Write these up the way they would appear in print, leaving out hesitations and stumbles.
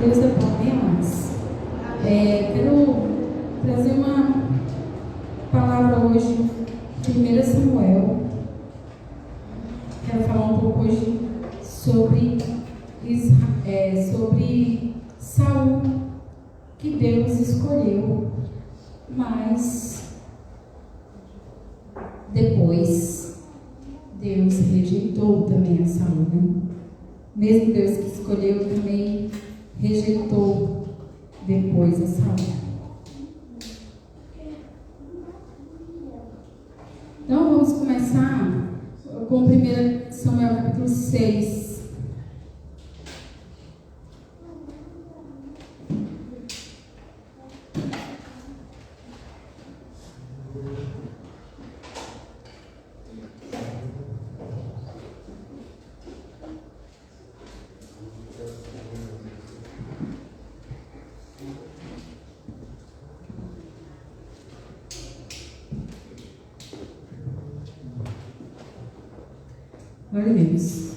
Deus é bom, bem amados. Quero trazer uma palavra hoje, 1 Samuel. Quero falar um pouco hoje sobre Saul, que Deus escolheu, mas depois Deus rejeitou também a Saul, né? Mesmo Deus que escolheu também rejeitou depois a Saul. Então vamos começar com 1 Samuel capítulo 6. Glória a Deus.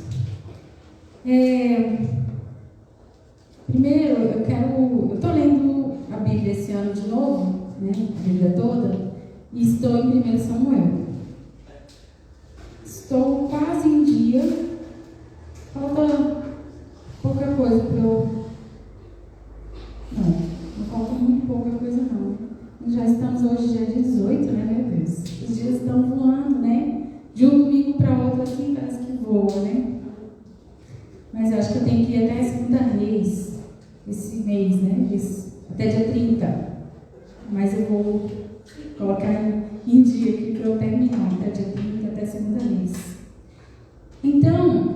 Primeiro, eu estou lendo a Bíblia esse ano de novo, né? A Bíblia toda, e estou em 1 Samuel. Estou quase em dia, falta pouca coisa para eu. Não falta muito pouca coisa, não. Já estamos hoje, dia 18, né, meu Deus? Os dias estão voando, né? De um domingo para outro, assim, parece que voa, né? Mas eu acho que eu tenho que ir até a segunda Reis, esse mês, né? Até dia 30. Mas eu vou colocar em dia aqui para eu terminar, até dia 30, até a segunda Reis. Então,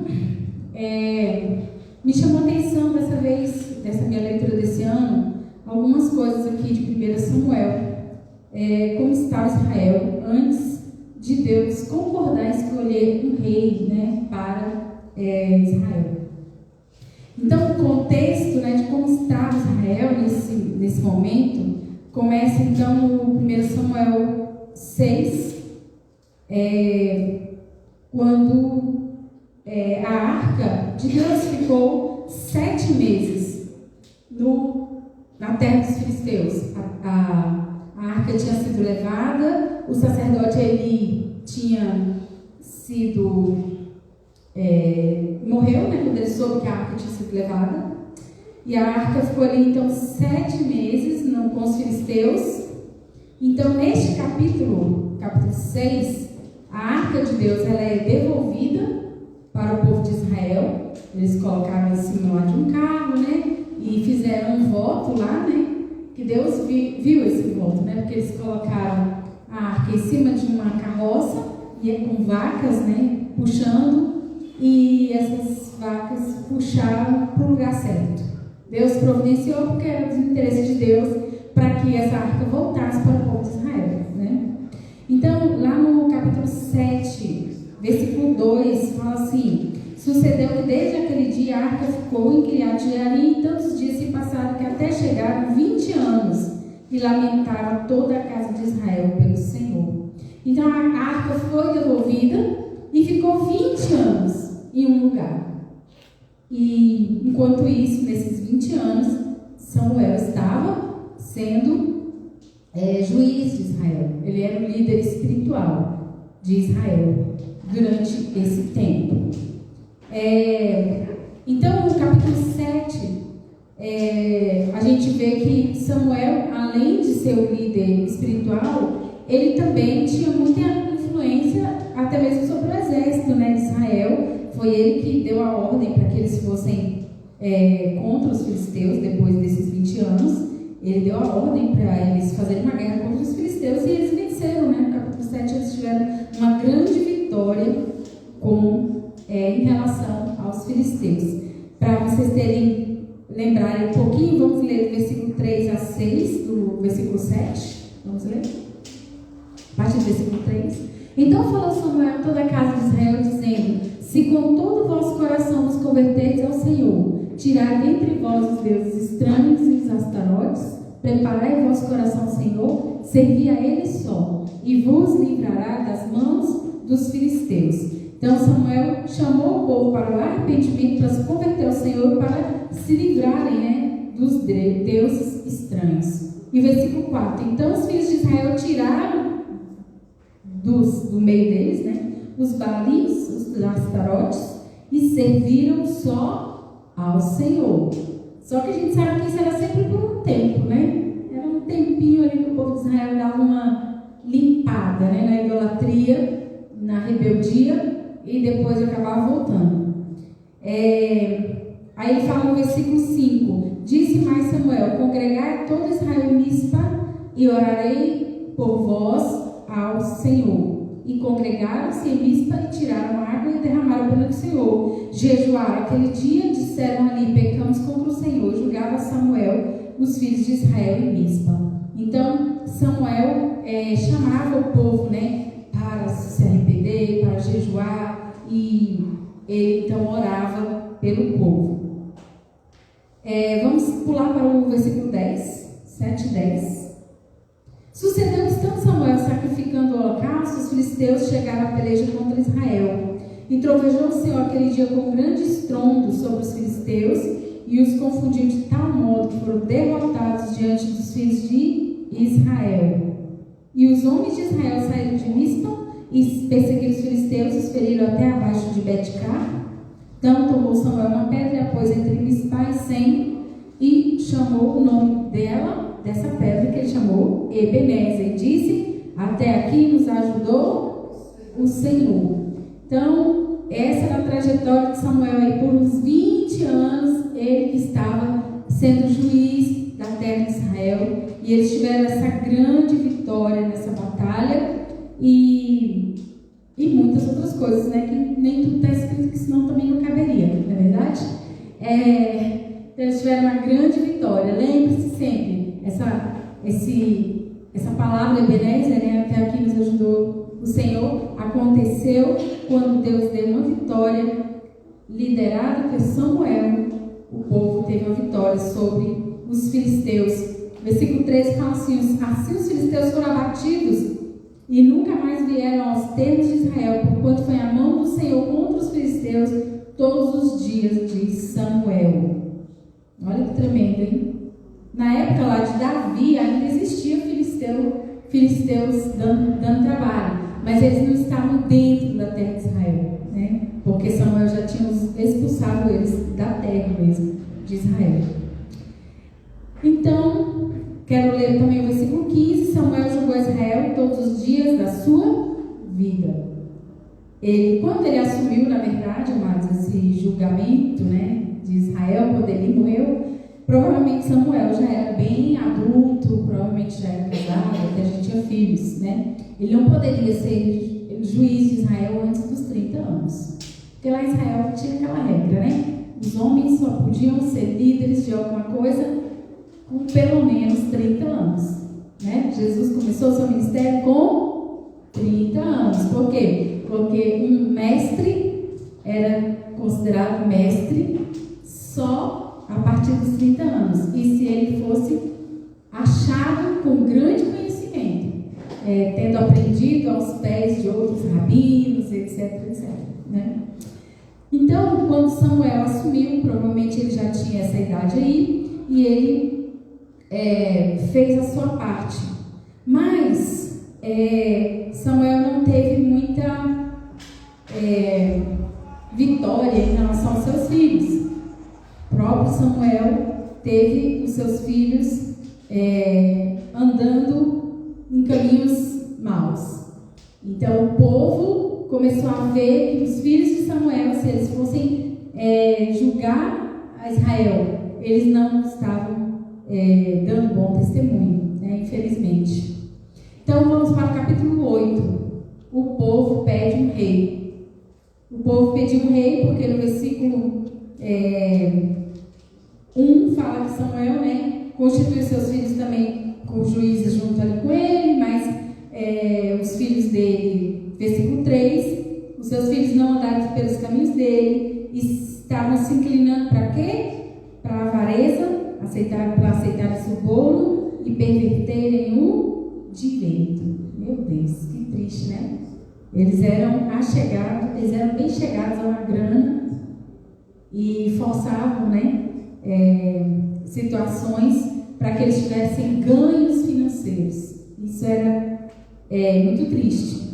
me chamou a atenção dessa vez, dessa minha leitura desse ano, algumas coisas aqui de 1 Samuel. Como estava Israel antes de Deus concordar em escolher um rei, né, para Israel. Então, o contexto, né, de como estava Israel nesse momento começa então no 1 Samuel 6, quando a arca de Deus ficou 7 meses na terra dos filisteus. A arca tinha sido levada, o sacerdote Eli tinha sido morreu, né, quando ele soube que a arca tinha sido levada, e a arca ficou ali então 7 meses com os filisteus. Então neste capítulo 6, a arca de Deus ela é devolvida para o povo de Israel. Eles colocaram em cima lá de um carro, né, e fizeram um voto lá, né, que Deus viu esse voto, né, porque eles colocaram a arca em cima de uma carroça, ia com vacas, né, puxando, e essas vacas puxaram para o lugar certo. Deus providenciou porque era do interesse de Deus para que essa arca voltasse para o povo de Israel, né? Então, lá no capítulo 7, versículo 2, fala assim: sucedeu que desde aquele dia a arca ficou em Kiriat-Jearim, e tantos dias se passaram que até chegaram 20 anos, e lamentaram toda a casa de Israel pelo Senhor. Então a arca foi devolvida e ficou 20 anos em um lugar. E enquanto isso, nesses 20 anos, Samuel estava sendo juiz de Israel. Ele era o líder espiritual de Israel durante esse tempo. Então, no capítulo 7, a gente vê que Samuel, além de ser o líder espiritual, ele também tinha muita influência, até mesmo sobre o exército, né, de Israel. Foi ele que deu a ordem para que eles fossem contra os filisteus depois desses 20 anos. Ele deu a ordem para eles fazerem uma guerra contra os filisteus e eles venceram, né? No capítulo 7 eles tiveram uma grande vitória em relação aos filisteus. Para vocês lembrarem um pouquinho, vamos ler do versículo 3 a 6 do versículo 7. Vamos ler? A partir do versículo 3. Então falou Samuel a toda a casa de Israel, dizendo: se com todo o vosso coração vos converterdes ao Senhor, tirai dentre vós os deuses estranhos e os astarotes, preparai o vosso coração ao Senhor, servi a Ele só, e vos livrará das mãos dos filisteus. Então Samuel chamou o povo para o arrependimento, para se converter ao Senhor, para se livrarem, né, dos deuses estranhos. E versículo 4. Então os filhos de Israel tiraram do meio deles, né, os balins, os astarotes, e serviram só ao Senhor. Só que a gente sabe que isso era sempre por um tempo, né? Era um tempinho ali que o povo de Israel dava uma limpada, né, na idolatria, na rebeldia, e depois acabava voltando. Aí ele fala no versículo 5: disse mais Samuel: congregai todo Israel em Mispa, e orarei por vós ao Senhor. E congregaram-se em Mispa e tiraram água e derramaram perante o Senhor. Jejuaram aquele dia, disseram ali: pecamos contra o Senhor. Julgava Samuel os filhos de Israel em Mispa. Então Samuel chamava o povo, né, para se arrepender, para jejuar, e ele então orava pelo povo. Vamos pular para o versículo 10, 7 e 10. Sucedeu que, estando Samuel sacrificando o holocausto, os filisteus chegaram à peleja contra Israel. E trovejou o Senhor aquele dia com um grande estrondo sobre os filisteus, e os confundiu de tal modo que foram derrotados diante dos filhos de Israel. E os homens de Israel saíram de Mispa e perseguiram os filisteus, os feriram até abaixo de Bet-Car. Então tomou Samuel uma pedra e a pôs entre Mispa e Sem, e chamou o nome dessa pedra que ele chamou Ebenezer, e disse: até aqui nos ajudou o Senhor. Então essa era a trajetória de Samuel aí por uns 20 anos, ele que estava sendo juiz da terra de Israel, e eles tiveram essa grande vitória nessa batalha, e muitas outras coisas, né, que nem tudo está escrito, que senão também não caberia, não é verdade? Eles tiveram uma grande vitória. Lembre-se sempre, essa palavra Ebenezer, né, até aqui nos ajudou o Senhor, aconteceu quando Deus deu uma vitória, liderada por Samuel. O povo teve uma vitória sobre os filisteus. Versículo 13 fala assim: assim os filisteus foram abatidos e nunca mais vieram aos termos de Israel, porquanto foi a mão do Senhor contra os filisteus todos os dias de Samuel. Olha que tremendo, hein? Na época lá de Davi ainda existia filisteus dando trabalho, mas eles não estavam dentro da terra de Israel, né? Porque Samuel já tinha expulsado eles da terra mesmo de Israel. Então, quero ler também o versículo 15. Samuel julgou Israel todos os dias da sua vida. Quando ele assumiu, na verdade, amados, esse julgamento, né, de Israel, quando ele morreu, provavelmente Samuel já era bem adulto, provavelmente já era casado, até já tinha filhos, né? Ele não poderia ser juiz de Israel antes dos 30 anos. Porque lá em Israel tinha aquela regra, né? Os homens só podiam ser líderes de alguma coisa com pelo menos 30 anos, né? Jesus começou o seu ministério com 30 anos. Por quê? Porque um mestre era considerado mestre só a partir dos 30 anos. E se ele fosse achado com grande conhecimento, tendo aprendido aos pés de outros rabinos, etc, né? Então, quando Samuel assumiu, provavelmente ele já tinha essa idade aí, e ele fez a sua parte. Mas Samuel não teve muita vitória em relação aos seus filhos. O próprio Samuel teve os seus filhos andando em caminhos maus. Então o povo começou a ver que os filhos de Samuel, se eles fossem julgar a Israel, eles não estavam dando bom testemunho, né, infelizmente. Então vamos para o capítulo 8. O povo pede um rei. O povo pediu um rei porque no versículo 1 fala que Samuel, né, constituiu seus filhos também como juízes junto ali com ele, mas os filhos dele, versículo 3, os seus filhos não andaram pelos caminhos dele e estavam se inclinando para quê? Para a avareza, para aceitar o suborno e perverterem o direito. Meu Deus, que triste, né? Eles eram bem chegados a uma grana e forçavam, né, situações para que eles tivessem ganhos financeiros. Isso era muito triste.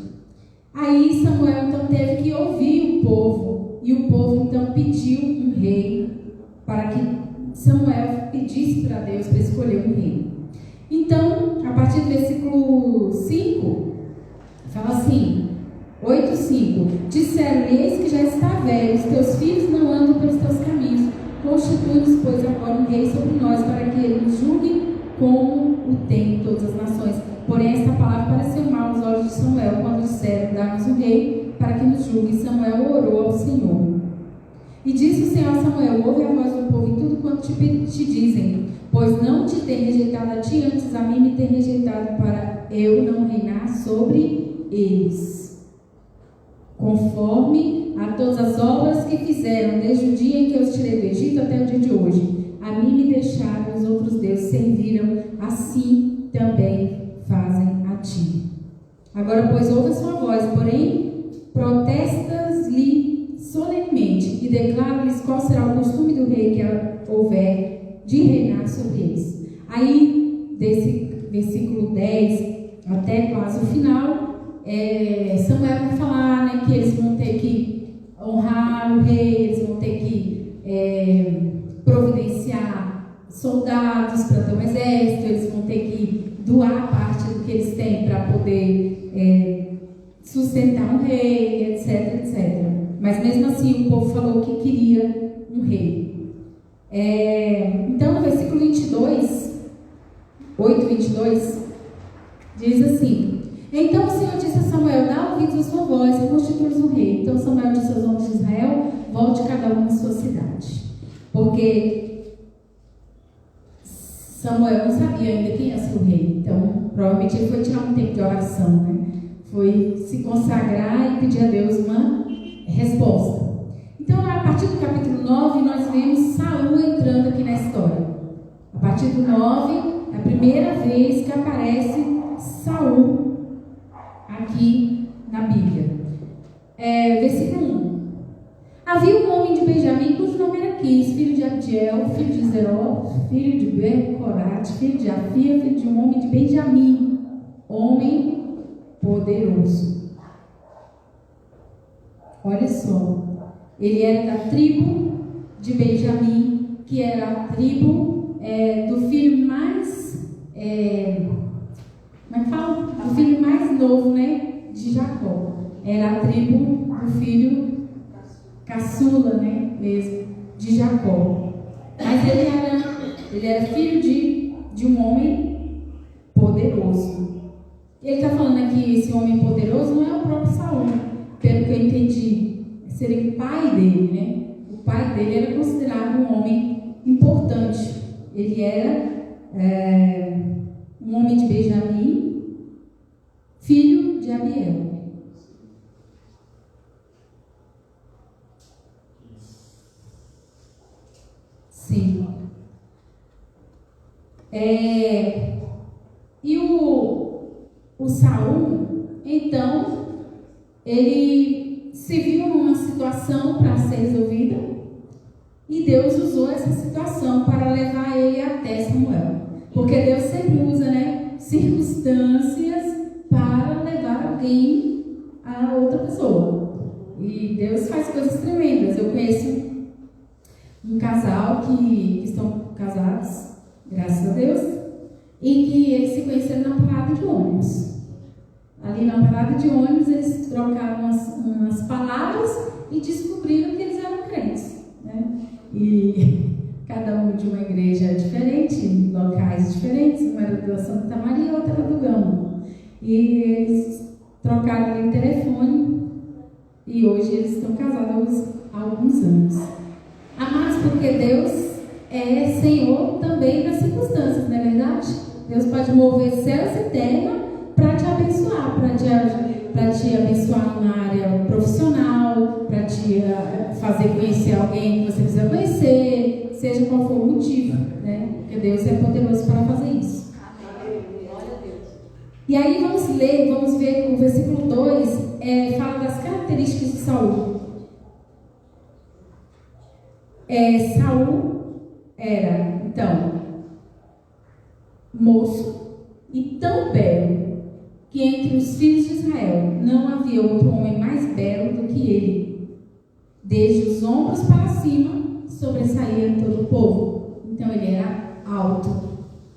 Aí Samuel então teve que ouvir o povo, e o povo então pediu um rei, para que Samuel pedisse para Deus para escolher um rei. Então, a partir do versículo 5, fala assim, 8:5: Disseram: eis que já está velho, os teus filhos não andam pelos teus caminhos, constitui-nos, pois, agora um rei sobre nós, para que ele nos julgue como o tem todas as nações. Porém, esta palavra pareceu mal aos olhos de Samuel, quando disseram: dá-nos um rei, para que nos julgue. E Samuel orou ao Senhor. E disse o Senhor a Samuel: ouve a voz do povo em tudo quanto te dizem, pois não te tem rejeitado a ti, antes a mim me tem rejeitado, para eu não reinar sobre eles, conforme a todas as obras que fizeram, desde o dia em que eu os tirei do Egito até o dia de hoje. A mim me deixaram, os outros deuses serviram, assim também fazem a ti. Agora, pois, ouve a sua voz, porém, protestas-lhe solenemente, e declara-lhes qual será o costume do rei que houver de reinar sobre eles. Aí, desse versículo 10 até quase o final, Samuel vai falar, né, que eles vão ter que honrar o rei, eles vão ter que providenciar soldados para ter um exército, eles vão ter que doar parte do que eles têm para poder sustentar um rei, etc, etc. Mas mesmo assim o povo falou que queria um rei. Então no versículo 22, 8:22, diz assim: então o Senhor disse a Samuel: dá ouvidos à sua voz e constitui-nos um rei. Então Samuel disse aos homens de Israel: volte cada um à sua cidade. Porque Samuel não sabia ainda quem ia ser o rei. Então provavelmente ele foi tirar um tempo de oração, né? Foi se consagrar e pedir a Deus uma resposta. Então a partir do capítulo 9 nós vemos Saul entrando aqui na história. A partir do 9 é a primeira vez que aparece Saul aqui na Bíblia. Versículo 1: havia um homem de Benjamim cujo nome era Quis, filho de Abdiel, filho de Zeró, filho de Becorate, filho de Afia, filho de um homem de Benjamim, homem poderoso. Olha só, ele era da tribo de Benjamim, que era a tribo do filho mais como é que fala? O filho mais novo, né, de Jacó. Era a tribo do filho caçula, né, mesmo, de Jacó. Mas ele era filho de um homem poderoso. Ele está falando aqui, esse homem poderoso não é o próprio Saul, pelo que eu entendi. Seria o pai dele, né? O pai dele era considerado um homem importante. Ele era um homem de Benjamim, filho de Abiel. Sim. E o Saul, então, ele se viu numa situação para ser resolvida, e Deus usou essa situação para levar ele até Samuel. Porque Deus sempre usa, né, circunstâncias para levar alguém a outra pessoa. E Deus faz coisas tremendas. Eu conheço um casal que estão casados, graças a Deus, e que eles se conheceram na parada de ônibus. Ali na parada de ônibus eles trocaram umas palavras e descobriram que eles eram crentes, né? E cada um de uma igreja diferente, locais diferentes, uma era do Santa Maria, outra era do Gama. E eles trocaram ali o telefone e hoje eles estão casados há alguns anos. Amados, porque Deus é Senhor também das circunstâncias, não é verdade? Deus pode mover céus e terra para te abençoar, para te abençoar na área profissional, para te fazer conhecer alguém que você precisa conhecer, seja qual for o motivo, né? Porque Deus é poderoso para fazer isso. E aí vamos ver o versículo 2, fala das características de Saul. Saul era então, moço e tão belo, que entre os filhos de Israel não havia outro homem mais belo do que ele. Desde os ombros para cima, sobressaía todo o povo. Então ele era alto.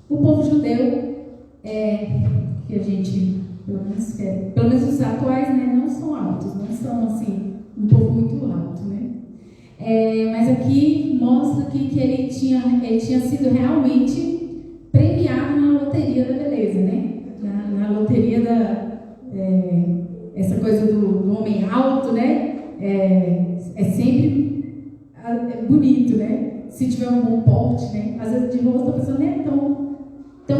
O povo judeu, que a gente, pelo menos os atuais, né, não são altos, não são assim, um povo muito alto, né? Mas aqui mostra que ele tinha sido realmente premiado na loteria da beleza, né? Na loteria essa coisa do homem alto, né? É sempre bonito, né? Se tiver um bom porte, né? Às vezes de rosto a pessoa nem é tão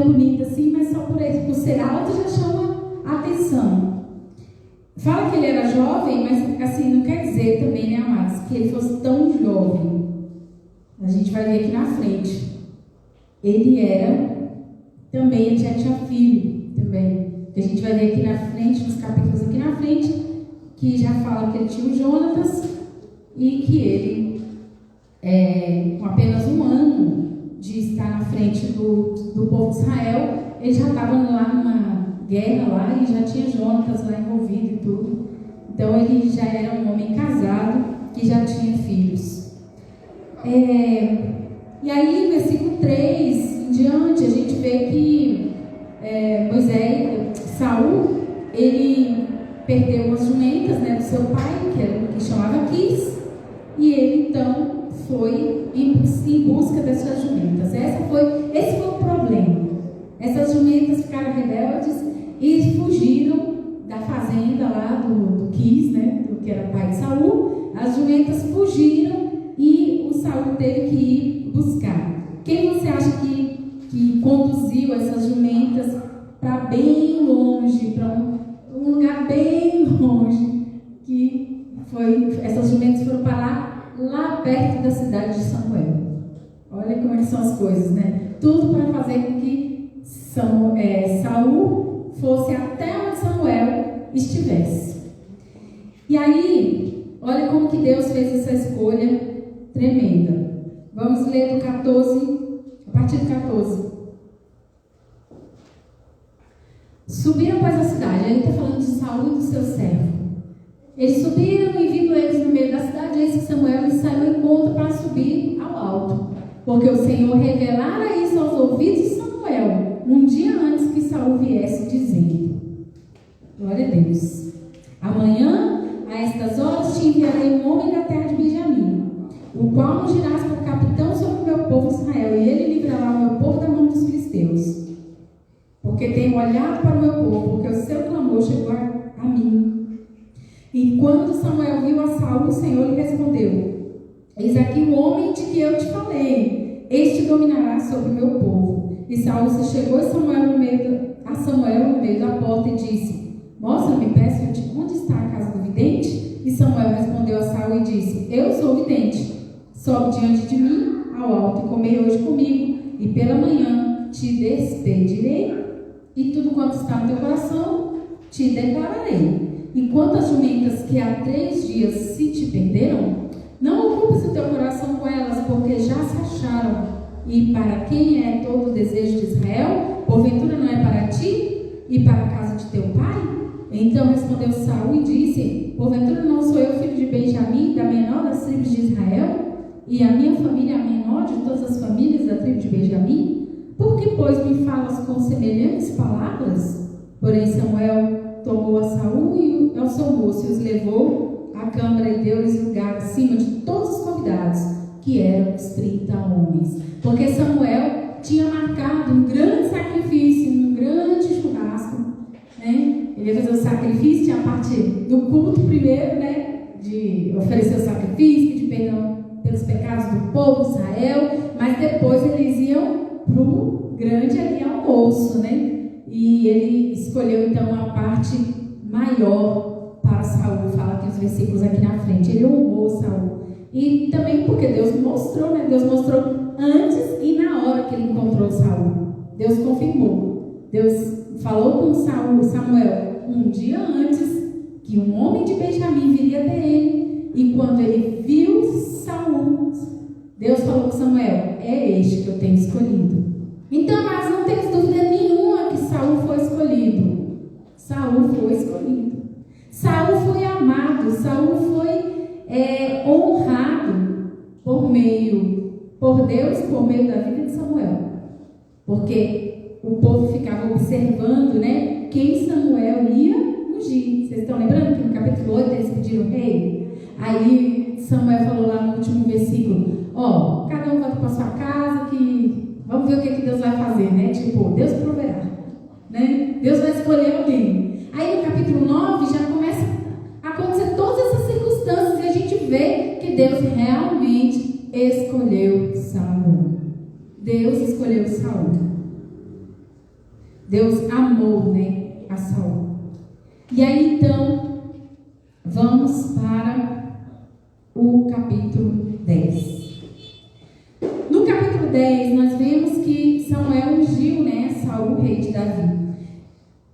bonita assim, mas só por ser alto já chama a atenção. Fala que ele era jovem, mas assim, não quer dizer também, né, amados, que ele fosse tão jovem. A gente vai ver aqui na frente. Ele já tinha filho também. Que a gente vai ver aqui na frente, nos capítulos aqui na frente, que já fala que ele tinha o Jonatas e que ele, com apenas um ano de estar na frente do povo de Israel, ele já estava lá numa guerra lá e já tinha Jonatas lá envolvido e tudo. Então ele já era um homem casado que já tinha filhos. E aí, versículo 3 em diante, a gente vê que Saul, ele perdeu as jumentas, né, do seu pai, que chamava Quis, e ele então foi em busca dessas jumentas. Esse foi o problema. Essas jumentas ficaram rebeldes e fugiram da fazenda lá do Quis, né, do que era pai de Saul. As jumentas fugiram e o Saul teve que ir buscar. Quem você acha que conduziu essas jumentas para bem longe, para um lugar bem longe, essas jumentas foram parar lá perto da cidade de Samuel? Olha como é que são as coisas, né? Tudo para fazer com que Saul fosse até onde Samuel estivesse. E aí, olha como que Deus fez essa escolha tremenda. Vamos ler do 14, a partir do 14. Subiram para a cidade. Aí está falando de Saul e do seu servo. Eles subiram e vindo eles no meio da cidade, eis que Samuel lhes saiu ao encontro para subir ao alto. Porque o Senhor revelara isso aos ouvidos de Samuel, um dia antes que Saul viesse, dizendo: glória a Deus. Amanhã, a estas horas, te enviarei um homem da terra de Benjamim, o qual ungirás por capitão sobre o meu povo Israel, e ele livrará o meu povo da mão dos filisteus. Porque tenho olhado para o meu povo, porque o seu clamor chegou a mim. E quando Samuel viu a Saul, o Senhor lhe respondeu: eis aqui o homem de que eu te falei, este dominará sobre o meu povo. E Saul se chegou a Samuel no meio da porta e disse: mostra-me, peço-te, onde está a casa do vidente? E Samuel respondeu a Saul e disse: eu sou o vidente. Sobe diante de mim ao alto e comei hoje comigo, e pela manhã te despedirei, e tudo quanto está no teu coração te declararei. Enquanto as jumentas que há 3 dias se te perderam, não ocupes o teu coração com elas, porque já se acharam. E para quem é todo o desejo de Israel? Porventura não é para ti e para a casa de teu pai? Então respondeu Saul e disse: porventura não sou eu filho de Benjamim, da menor das tribos de Israel? E a minha família é a menor de todas as famílias da tribo de Benjamim? Por que, pois, me falas com semelhantes palavras? Porém Samuel tomou a Saul e ao seu moço e os levou à câmara e deu-lhes lugar acima de todos os convidados, que eram os 30 homens. Porque Samuel tinha marcado um grande sacrifício, um grande churrasco, né? Ele ia fazer o sacrifício, tinha a parte do culto primeiro, né? De oferecer o sacrifício, pedir perdão pelos pecados do povo de Israel, mas depois eles iam para o grande ali almoço, né? E ele escolheu então a parte maior para Saul. Fala aqui os versículos aqui na frente. Ele honrou Saul. E também porque Deus mostrou, né? Deus mostrou antes e na hora que ele encontrou Saul. Deus confirmou. Deus falou com Samuel um dia antes que um homem de Benjamim viria até ele. E quando ele viu Saul, Deus falou com Samuel: é este que eu tenho escolhido. honrado, Saul foi honrado por Deus, por meio da vida de Samuel. Porque o povo ficava observando, né, quem Samuel ia ungir. Vocês estão lembrando que no capítulo 8 eles pediram rei? Aí Samuel falou lá no último versículo: cada um vai para sua casa, que vamos ver o que Deus vai fazer, né? Tipo, Deus proverá, né? Deus vai escolher alguém. Aí no capítulo 9 já começa a acontecer todas essas circunstâncias e a gente vê que Deus realmente escolheu Saul. Deus escolheu Saul. Deus amou, né, a Saul. E aí então, vamos para o capítulo 10. No capítulo 10, nós vemos que Samuel ungiu, né, Saul, rei de Davi.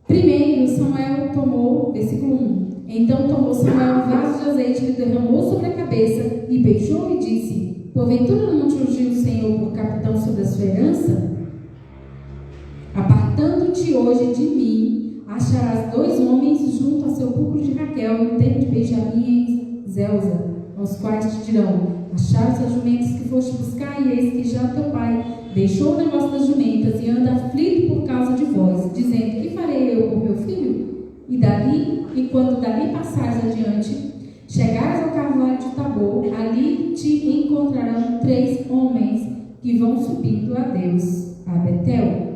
Primeiro, Samuel tomou, versículo 1. Então tomou Samuel um vaso de azeite, lhe derramou sobre a cabeça e beijou e disse: porventura não te ungiu o Senhor por capitão sobre a sua herança? Apartando-te hoje de mim, acharás 2 homens junto ao sepulcro de Raquel, no termo de Benjamim e Zelza, aos quais te dirão: acharam os jumentos que foste buscar, e eis que já teu pai deixou o negócio das jumentas e anda aflito por causa de vós, dizendo: que farei eu com meu filho? E quando dali passares adiante, chegares ao carvalho de Tabor, ali te encontrarão 3 homens que vão subindo a Deus, a Betel,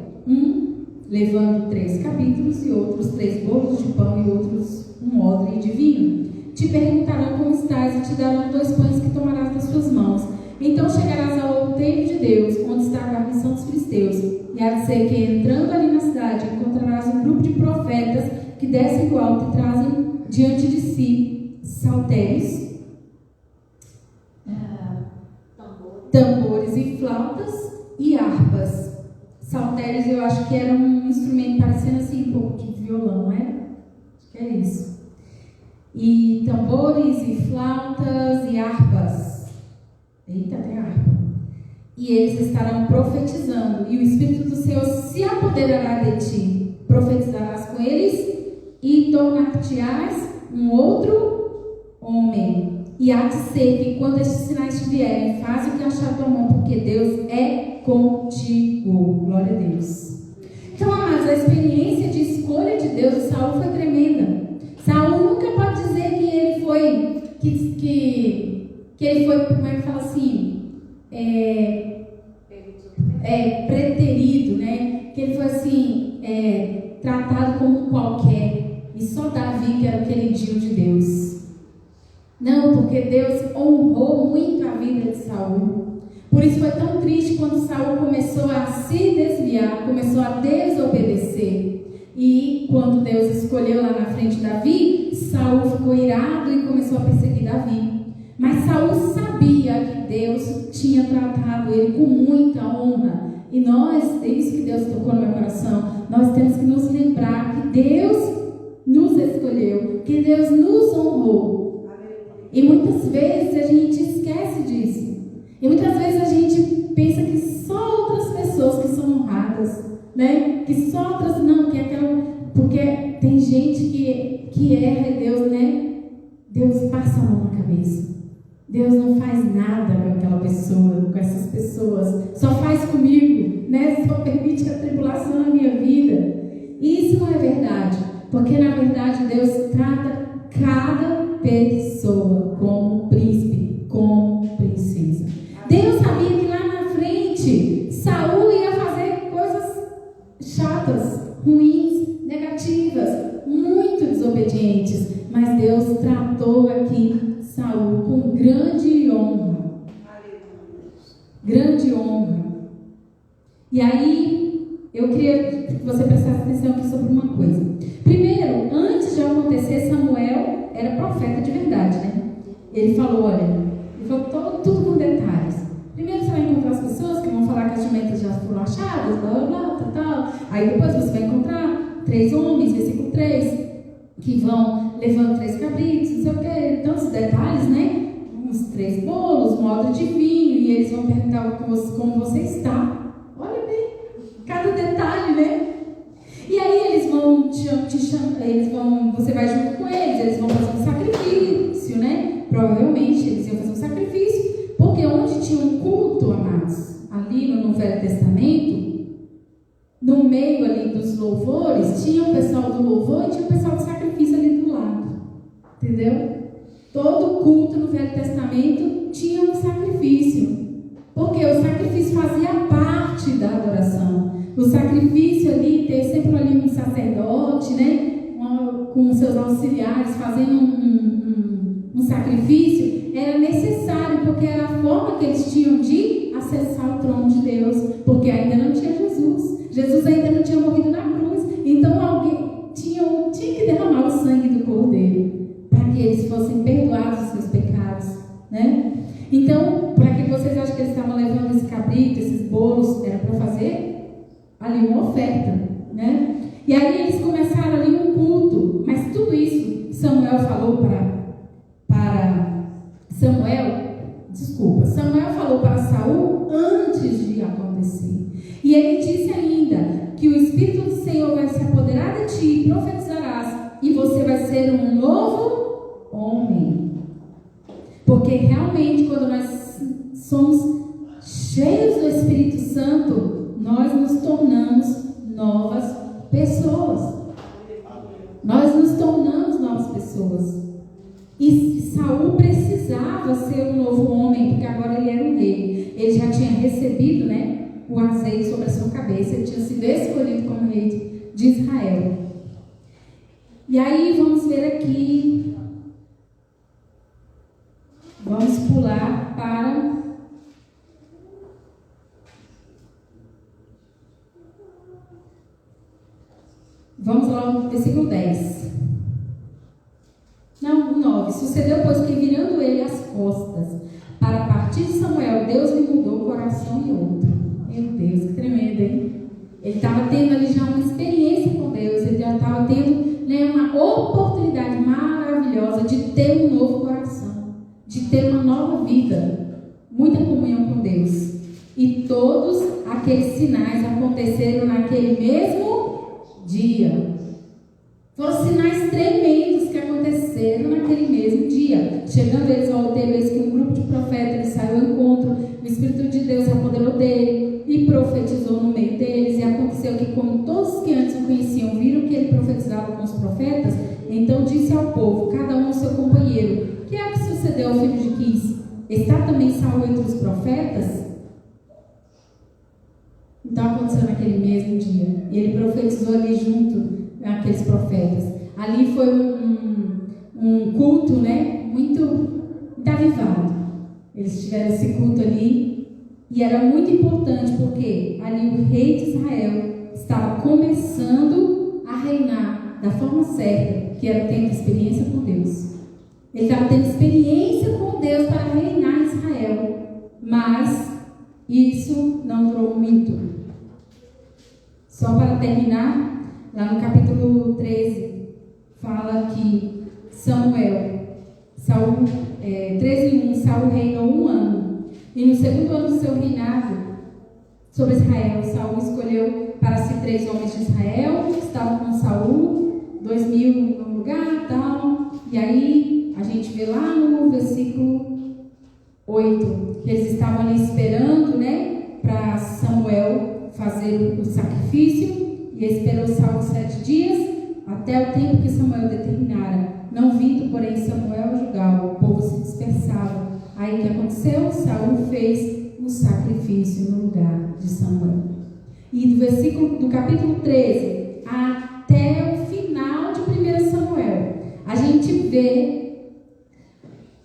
levando 3 capítulos e outros 3 bolos de pão e outros um odre de vinho. Te perguntarão como estás e te darão 2 pães que tomarás nas suas mãos. Então chegarás ao outeiro de Deus, onde está a guarnição dos filisteus, e há de ser que, entrando ali na cidade, encontrarás um grupo de profetas que descem do alto e trazem diante de si saltérios, tambores e flautas e harpas. Saltérios eu acho que era um instrumento parecendo assim um pouco de violão, né? Acho que é isso. E tambores e flautas e harpas. Eita, tem harpa. E eles estarão profetizando, e o Espírito do Senhor se apoderará de ti. Profetizarás com eles e tornar-te-ás um outro homem. E há de ser que quando estes sinais te vierem, faz o que achar tua mão, porque Deus é contigo. Glória a Deus. Então, amados, a experiência de escolha de Deus de Saul foi tremenda. Saul nunca pode dizer que ele foi, que ele foi, como é que fala assim, preterido, né? Que ele foi assim, tratado como qualquer. E só Davi que era o queridinho de Deus. Não, porque Deus honrou muito a vida de Saul. Por isso foi tão triste quando Saul começou a se desviar, começou a desobedecer. E quando Deus escolheu lá na frente Davi, Saul ficou irado e começou a perseguir Davi. Mas Saul sabia que Deus tinha tratado ele com muita honra. E nós, é isso que Deus tocou no meu coração, nós temos que nos lembrar que Deus nos escolheu, que Deus nos honrou. E muitas vezes a gente esquece disso. E muitas vezes a gente pensa que só outras pessoas que são honradas, né? Que só outras não, que é aquela. Porque tem gente que erra e Deus, né? Deus passa a mão na cabeça. Deus não faz nada com aquela pessoa, com essas pessoas. Só faz comigo, né? Só permite a tribulação na minha vida. E isso não é verdade. Porque na verdade Deus trata cada pessoa como príncipe, como princesa. Deus sabia que lá na frente Saul ia fazer coisas chatas, ruins, negativas, muito desobedientes. Mas Deus tratou aqui Saul com grande honra. Grande honra. E aí, eu queria que você prestasse atenção aqui sobre uma coisa. Primeiro, antes de acontecer, Samuel era profeta de verdade, né? Ele falou, olha, ele falou tudo com detalhes. Primeiro você vai encontrar as pessoas que vão falar que as jumentas já foram achadas, blá, blá, blá, tal. Aí depois você vai encontrar 3 homens, versículo 3, que vão levando 3 cabritos, não sei o que, tantos detalhes, né? Uns 3 bolos, um odre de vinho, e eles vão perguntar como você está. Olha bem, cada detalhe, né? E aí eles vão te chamar, você vai junto com eles vão fazer um meio ali dos louvores, tinha o pessoal do louvor e tinha o pessoal do sacrifício ali do lado. Entendeu? Todo culto no Velho Testamento tinha um sacrifício. Porque o sacrifício fazia parte da adoração. O sacrifício ali, ter sempre ali um sacerdote, né? Com seus auxiliares fazendo um sacrifício, era necessário, porque era a forma que eles tinham de acessar o trono de Deus, porque ainda não tinha Jesus. Jesus ainda não tinha morrido na cruz. Então alguém tinha que derramar o sangue do Cordeiro, para que eles fossem perdoados os seus pecados, né? Então, para que vocês acham que eles estavam levando esse cabrito, esses bolos, era para fazer ali uma oferta, né? E aí eles começaram ali um culto, mas tudo isso Samuel falou Samuel falou para Saul antes de acontecer. E ele disse ainda que o Espírito do Senhor vai se apoderar de ti e profetizarás, e você vai ser um novo homem. Porque realmente quando nós somos cheios do Espírito Santo, nós nos tornamos novas pessoas. Nós nos tornamos novas pessoas. E Saul precisava ser um novo homem, porque agora ele era um rei. Ele já tinha recebido, né, o azeite sobre a sua cabeça. Ele tinha sido escolhido como rei de Israel. E aí vamos ver aqui. Vamos pular para vamos lá no versículo 10. Não, o 9. Sucedeu, pois, que virando ele as costas para partir de Samuel, Deus lhe mudou o coração e outro. Meu Deus, que tremendo, hein? Ele estava tendo ali já uma experiência com Deus, ele já estava tendo, né, uma oportunidade maravilhosa de ter um novo coração, de ter uma nova vida, muita comunhão com Deus. E todos aqueles sinais aconteceram naquele mesmo dia. Foram sinais tremendos que aconteceram naquele mesmo dia. Chegando eles ao outeiro, eis que um grupo de profetas saiu ao encontro, o Espírito de Deus se apoderou dele e profetizou no meio deles. E aconteceu que, como todos os que antes o conheciam viram que ele profetizava com os profetas, então disse ao povo, cada um ao seu companheiro: que é que sucedeu ao filho de Quis? Está também Saul entre os profetas? Então aconteceu naquele mesmo dia. E ele profetizou ali junto aqueles profetas. Ali foi um culto, né, muito avivado. Eles tiveram esse culto ali e era muito importante, porque ali o rei de Israel estava começando a reinar da forma certa, que era tendo experiência com Deus. Ele estava tendo experiência com Deus para reinar em Israel, mas isso não durou muito. Só para terminar, lá no capítulo 13, fala que Saul 13:1, Saul reinou 1 ano. E no segundo ano do seu reinado sobre Israel, Saul escolheu para si 3 homens de Israel, que estavam com Saul, 2.000 no lugar e tal. E aí, a gente vê lá no versículo 8, que eles estavam ali esperando, né, para Samuel fazer o sacrifício. E esperou Saul 7 dias, até o tempo que Samuel determinara. Não vindo, porém, Samuel julgava, o povo se dispersava. Aí o que aconteceu? Saul fez um sacrifício no lugar de Samuel. E do capítulo 13 até o final de 1 Samuel, a gente vê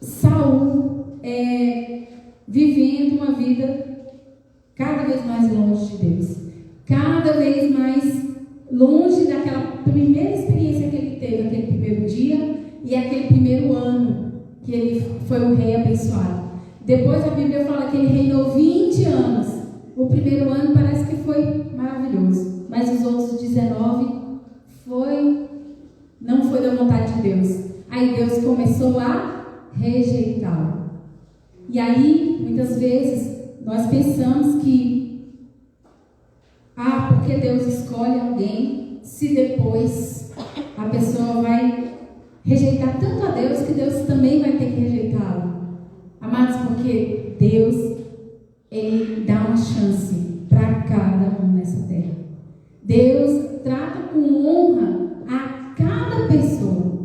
Saul vivendo uma vida cada vez mais longe de Deus, cada vez mais longe daquela primeira experiência que ele teve, aquele primeiro dia e aquele primeiro ano que ele foi um rei abençoado. Depois a Bíblia fala que ele reinou 20 anos. O primeiro ano parece que foi maravilhoso, mas os outros 19 não foi da vontade de Deus. Aí Deus começou a rejeitá-lo. E aí, muitas vezes, nós pensamos que porque Deus escolhe alguém, se depois a pessoa vai rejeitar tanto a Deus, que Deus também vai ter que rejeitá-lo. Amados, porque Deus, Ele dá uma chance para cada um nessa terra. Deus trata com honra a cada pessoa.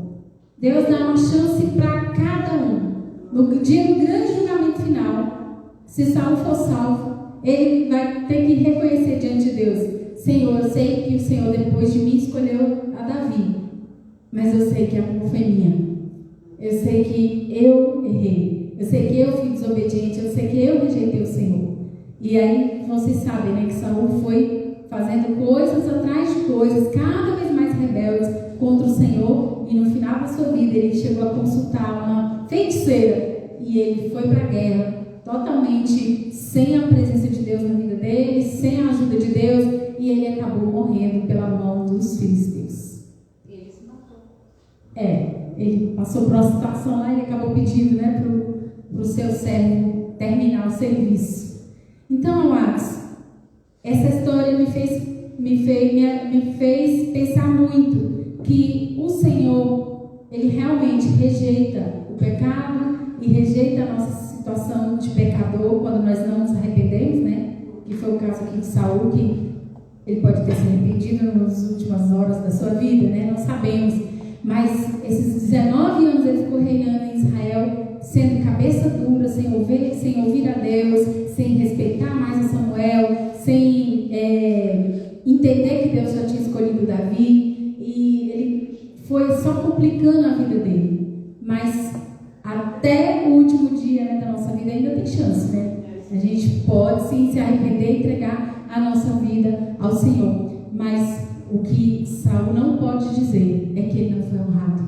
Deus dá uma chance para cada um. No dia do grande julgamento final, se Saul for salvo, ele vai ter que reconhecer diante de Deus: Senhor, eu sei que o Senhor depois de mim escolheu a Davi, mas eu sei que a culpa foi minha. Eu sei que eu errei. Eu sei que eu fui desobediente. Eu sei que eu rejeitei o Senhor. E aí vocês sabem, né, que Saul foi fazendo coisas atrás de coisas, cada vez mais rebeldes contra o Senhor. E no final da sua vida ele chegou a consultar uma feiticeira. E ele foi para a guerra totalmente sem a presença de Deus na vida dele, sem a ajuda de Deus. E ele acabou morrendo pela mão dos filisteus. Ele se matou. Ele passou por uma situação lá e acabou pedindo, né, para o seu servo terminar o serviço. Então, amados, essa história me fez pensar muito que o Senhor, Ele realmente rejeita o pecado e rejeita a nossa situação de pecador quando nós não nos arrependemos, né? Que foi o caso aqui de Saul, que ele pode ter se arrependido nas últimas horas da sua vida, né? Não sabemos. Mas esses 19 anos ele ficou reinando em Israel, sendo cabeça dura, sem ouvir a Deus, sem respeitar mais a Samuel, sem entender que Deus já tinha escolhido Davi. E ele foi só complicando a vida dele. Mas até o último dia, né, da nossa vida ainda tem chance, né? A gente pode sim se arrepender e entregar a nossa vida ao Senhor. Mas o que Saul não pode dizer é que ele não foi honrado.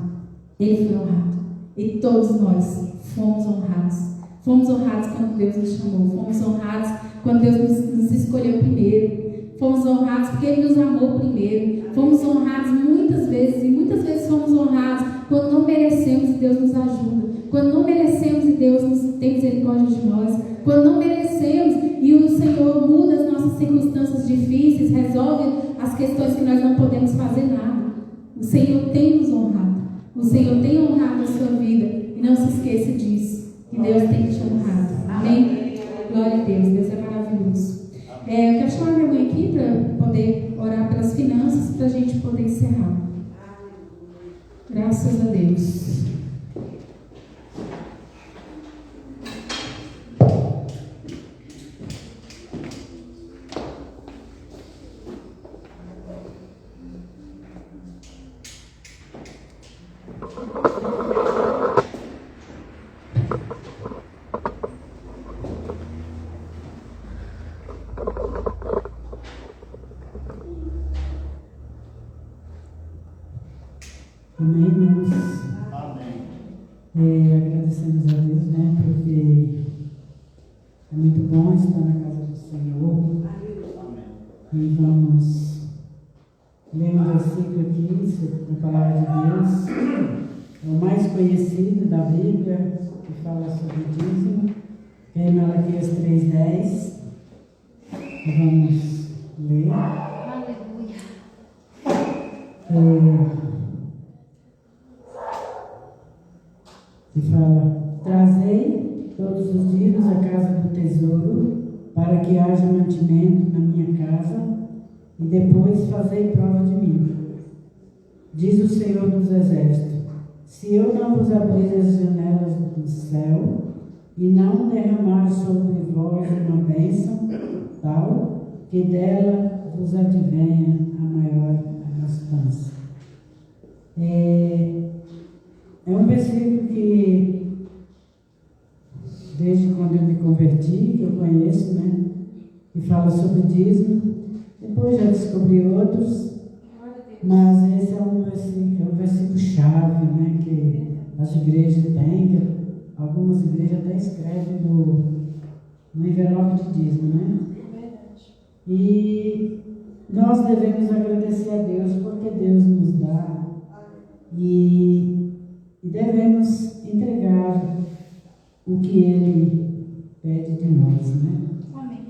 Ele foi honrado. E todos nós fomos honrados. Fomos honrados quando Deus nos chamou. Fomos honrados quando Deus nos escolheu primeiro. Fomos honrados porque Ele nos amou primeiro. Fomos honrados muitas vezes. E muitas vezes fomos honrados quando não merecemos e Deus nos ajuda. Quando não merecemos e Deus tem misericórdia de nós. Quando não merecemos e o Senhor muda as nossas circunstâncias difíceis, resolve as questões que nós não podemos fazer nada. O Senhor tem nos honrado. O Senhor tem honrado a sua vida. E não se esqueça disso. Que Deus tem te honrado. Amém? Glória a Deus. Deus é maravilhoso. Eu quero chamar minha mãe aqui para poder orar pelas finanças, para a gente poder encerrar. Graças a Deus. Amém, irmãos? Amém. Agradecemos a Deus, né? Porque é muito bom estar na casa do Senhor. Amém. E vamos ler um versículo aqui, da palavra de Deus. É o mais conhecido da Bíblia, que fala sobre o dízimo. É Malaquias 3:10. Vamos ler. Aleluia. E fala: trazei todos os dias à casa do tesouro, para que haja mantimento na minha casa, e depois fazei prova de mim. Diz o Senhor dos Exércitos: se eu não vos abrir as janelas do céu, e não derramar sobre vós uma bênção, tal que dela vos advenha a maior abastança. É um versículo que, desde quando eu me converti, que eu conheço, né? Que fala sobre dízimo. Depois já descobri outros, mas esse é um versículo chave, né? Que as igrejas têm, que algumas igrejas até escrevem no envelope de dízimo, né? E nós devemos agradecer a Deus porque Deus nos dá e devemos entregar o que Ele pede de nós, né?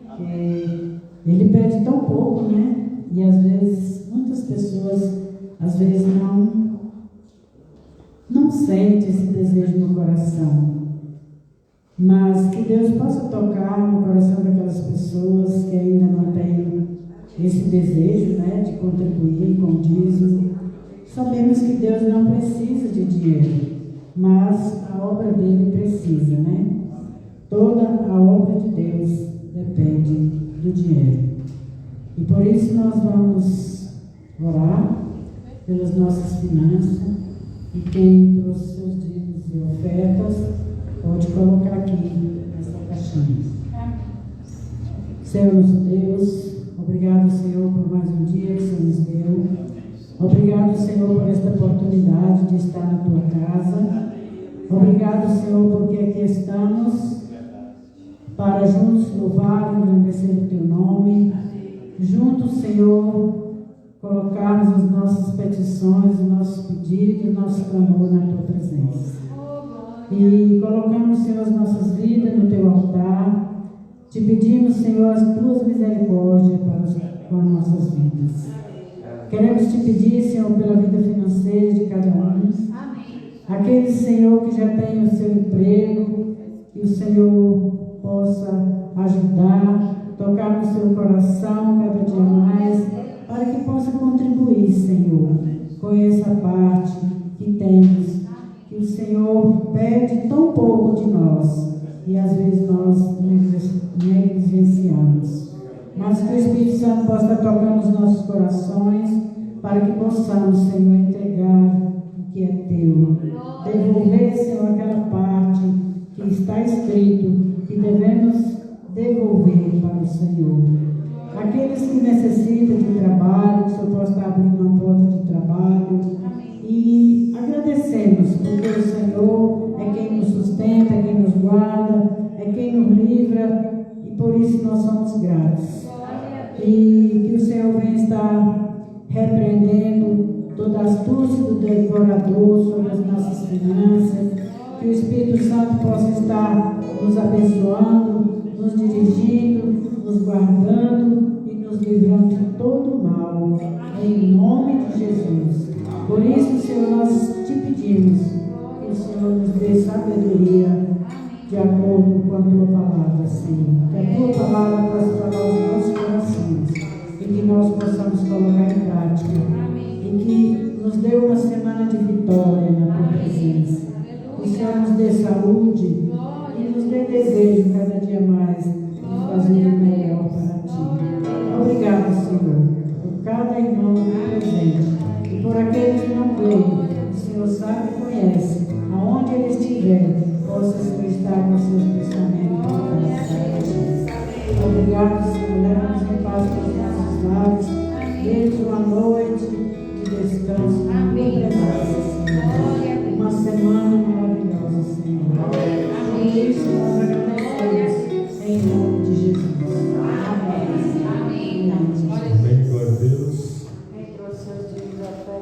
Amém. Ele pede tão pouco, né? E às vezes, muitas pessoas, às vezes não sentem esse desejo no coração. Mas que Deus possa tocar no coração daquelas pessoas que ainda não têm esse desejo, né, de contribuir com o dízimo. Sabemos que Deus não precisa de dinheiro, mas a obra dele precisa, né? Toda a obra de Deus depende do dinheiro. E por isso nós vamos orar pelas nossas finanças, e quem trouxe seus dízimos e ofertas pode colocar aqui nessa caixinha. Senhor nosso Deus, obrigado, Senhor, por mais um dia que o Senhor nos deu. Obrigado, Senhor, por esta oportunidade de estar na tua casa. Obrigado, Senhor, porque aqui estamos para juntos louvar e engrandecer o teu nome. Juntos, Senhor, colocarmos as nossas petições, os nossos pedidos, o nosso clamor na tua presença. E colocamos, Senhor, as nossas vidas no teu altar. Te pedimos, Senhor, as tuas misericórdias com as nossas vidas. Queremos te pedir, Senhor, pela vida financeira de cada um. Amém. Aqueles, Senhor, que já tem o seu emprego, que o Senhor possa ajudar, tocar no seu coração cada dia mais, para que possa contribuir, Senhor, com essa parte que temos, que o Senhor pede tão pouco de nós, e às vezes nós negligenciamos. Mas que o Espírito Santo possa estar tocando os nossos corações, para que possamos, Senhor, entregar o que é teu. Devolver, Senhor, aquela parte que está escrito, que devemos devolver para o Senhor. Aqueles que necessitam de trabalho, que o Senhor possa estar abrindo uma porta de trabalho. E agradecemos, porque o Senhor é quem nos sustenta, é quem nos guarda, é quem nos livra, e por isso nós somos gratos. E que o Senhor venha estar repreendendo toda a astúcia do devorador sobre as nossas finanças, que o Espírito Santo possa estar nos abençoando, nos dirigindo, nos guardando e nos livrando de todo o mal, em nome de Jesus. Por isso, Senhor, nós te pedimos que o Senhor nos dê sabedoria de acordo com a tua palavra, Senhor. Que a tua palavra possa falar aos nossos corações e que nós possamos colocar em prática. E que nos dê uma semana de vitória na tua presença. Que o Senhor nos dê saúde e nos dê desejo cada dia mais de fazer o melhor para ti. Obrigado, Senhor, por cada irmão presente. E por aqueles que não veem, o Senhor sabe e conhece, aonde ele estiver, possa estar com seus pensamentos. Obrigado, Senhor, leva-nos em paz para os nossos lares. Desde uma noite de descanso, Senhor. Uma semana maravilhosa, Senhor. Por isso nós agradecemos em nome de Jesus. Amém. Amém. Glória a Deus. Quem trouxe seus dívidos da fé,